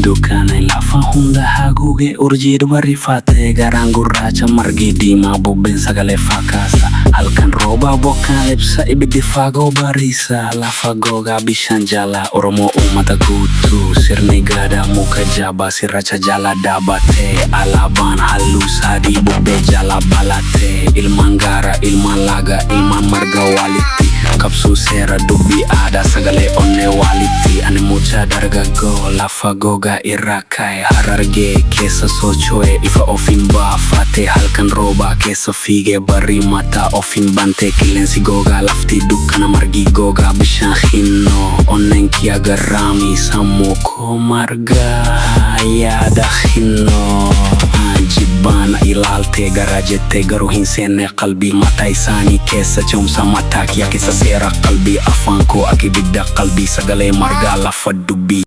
Dukkaanay lafa hunda haguuge urjiidh barifate garaan gurraacha margi diimaa bubbeen sagalee fakkaasa halkan rooba bokkaan ibsa ibiddi fagoo bariisa lafa gogaa bishaan jala Oromoo uummata guutuu sirni gadaa muka jabaa sirracha jala dhaabatee alaabaan halluu sadii bubbee jala balatee ilmaan gaara ilmaan laga ilmaan marga walitti qabsuu seera dubbii aadaa sagalee onnee walitti ani mucaa dargaggoo lafa gogaa irraa ka'e Harargee keessa socho'e ifa ofiin baafate halkan roobaa keessa fiigee barrii mataa ofiin bantee qilleensi gogaa lafti dukkana margi gogaa bishaan xinnoo onneen kiyya garraamii sammuu koo margaa yaada xinnoo jibbaana ilaaltee garaa jettee garuu hin seenne qalbii mataa isaanii keessa ce'umsa mataa kiyya keessa seera qalbii afaan koo akka ibidda qalbii sagalee margaa lafa dubbii